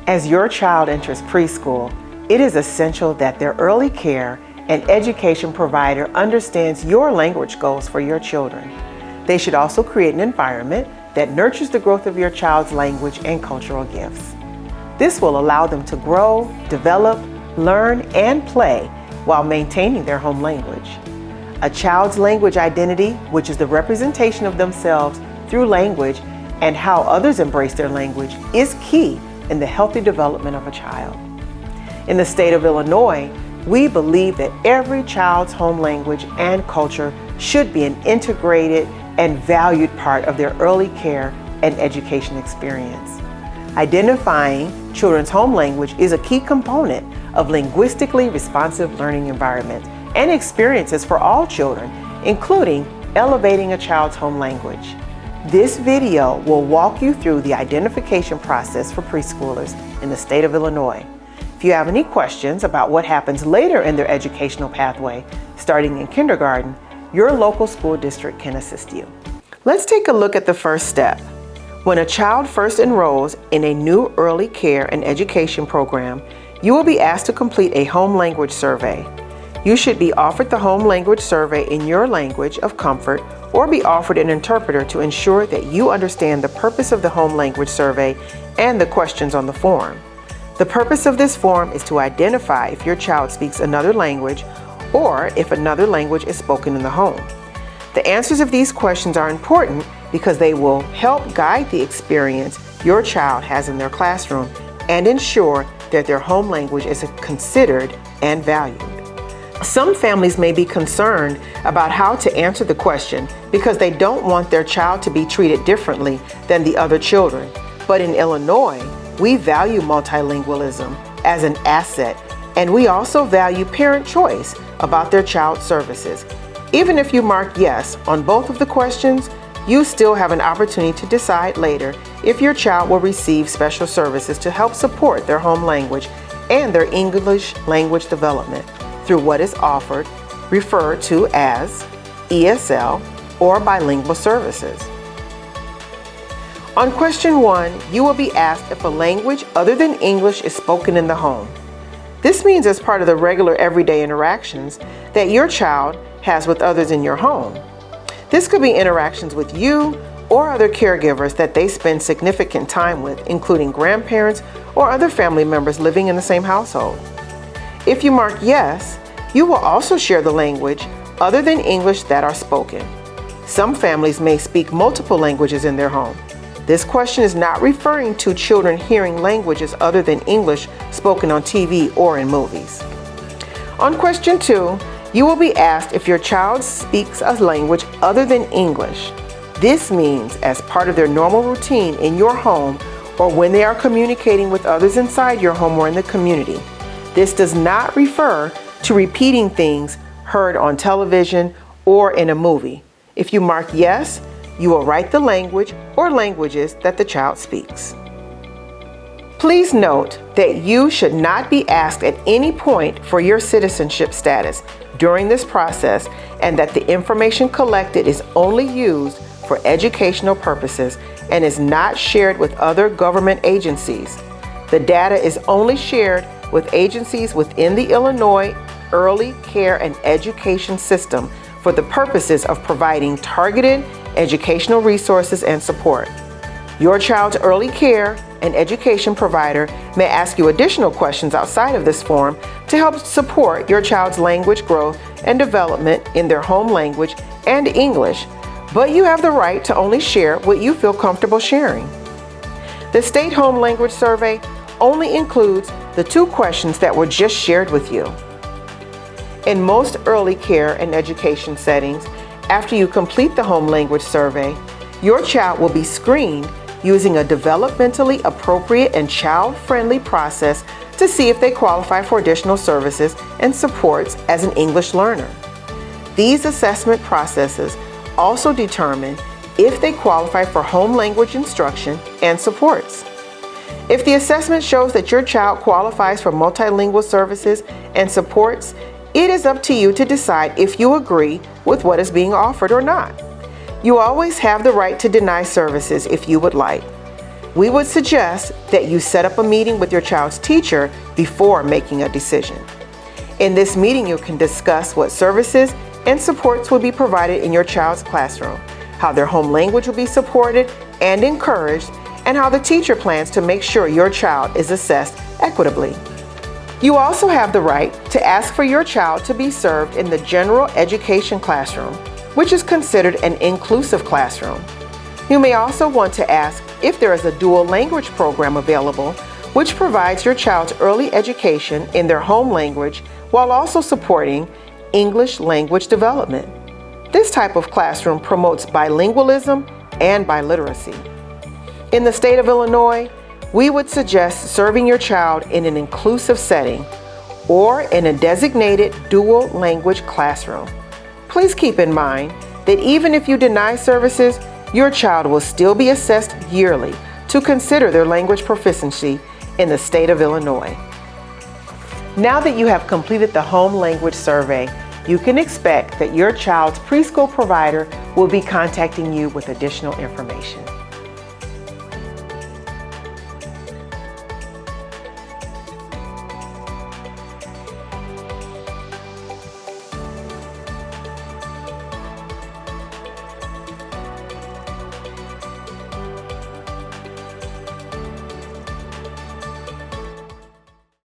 As your child enters preschool, it is essential that their early care and education provider understands your language goals for your children. They should also create an environment that nurtures the growth of your child's language and cultural gifts. This will allow them to grow, develop, learn, and play while maintaining their home language. A child's language identity, which is the representation of themselves through language and how others embrace their language, is key in the healthy development of a child. In the state of Illinois, we believe that every child's home language and culture should be an integrated and valued part of their early care and education experience. Identifying children's home language is a key component of linguistically responsive learning environments and experiences for all children, including elevating a child's home language. This video will walk you through the identification process for preschoolers in the state of Illinois. If you have any questions about what happens later in their educational pathway, starting in kindergarten, your local school district can assist you. Let's take a look at the first step. When a child first enrolls in a new early care and education program, you will be asked to complete a home language survey. You should be offered the home language survey in your language of comfort or be offered an interpreter to ensure that you understand the purpose of the home language survey and the questions on the form. The purpose of this form is to identify if your child speaks another language or if another language is spoken in the home. The answers of these questions are important because they will help guide the experience your child has in their classroom and ensure that their home language is considered and valued. Some families may be concerned about how to answer the question because they don't want their child to be treated differently than the other children. But in Illinois, we value multilingualism as an asset, and we also value parent choice about their child's services. Even if you mark yes on both of the questions, you still have an opportunity to decide later if your child will receive special services to help support their home language and their English language development through what is offered, referred to as ESL or bilingual services. On question 1, you will be asked if a language other than English is spoken in the home. This means as part of the regular everyday interactions that your child has with others in your home. This could be interactions with you or other caregivers that they spend significant time with, including grandparents or other family members living in the same household. If you mark yes, you will also share the language other than English that are spoken. Some families may speak multiple languages in their home. This question is not referring to children hearing languages other than English spoken on TV or in movies. On question 2, you will be asked if your child speaks a language other than English. This means as part of their normal routine in your home or when they are communicating with others inside your home or in the community. This does not refer to repeating things heard on television or in a movie. If you mark yes, you will write the language or languages that the child speaks. Please note that you should not be asked at any point for your citizenship status during this process and that the information collected is only used for educational purposes and is not shared with other government agencies. The data is only shared with agencies within the Illinois Early Care and Education System for the purposes of providing targeted educational resources and support. Your child's early care and education provider may ask you additional questions outside of this form to help support your child's language growth and development in their home language and English, but you have the right to only share what you feel comfortable sharing. The State Home Language Survey only includes the 2 questions that were just shared with you. In most early care and education settings, after you complete the home language survey, your child will be screened using a developmentally appropriate and child-friendly process to see if they qualify for additional services and supports as an English learner. These assessment processes also determine if they qualify for home language instruction and supports. If the assessment shows that your child qualifies for multilingual services and supports, it is up to you to decide if you agree with what is being offered or not. You always have the right to deny services if you would like. we would suggest that you set up a meeting with your child's teacher before making a decision. In this meeting, you can discuss what services and supports will be provided in your child's classroom, how their home language will be supported and encouraged, and how the teacher plans to make sure your child is assessed equitably. You also have the right to ask for your child to be served in the general education classroom, which is considered an inclusive classroom. You may also want to ask if there is a dual language program available, which provides your child's early education in their home language while also supporting English language development. This type of classroom promotes bilingualism and biliteracy. In the state of Illinois, we would suggest serving your child in an inclusive setting or in a designated dual language classroom. Please keep in mind that even if you deny services, your child will still be assessed yearly to consider their language proficiency in the state of Illinois. Now that you have completed the home language survey, you can expect that your child's preschool provider will be contacting you with additional information.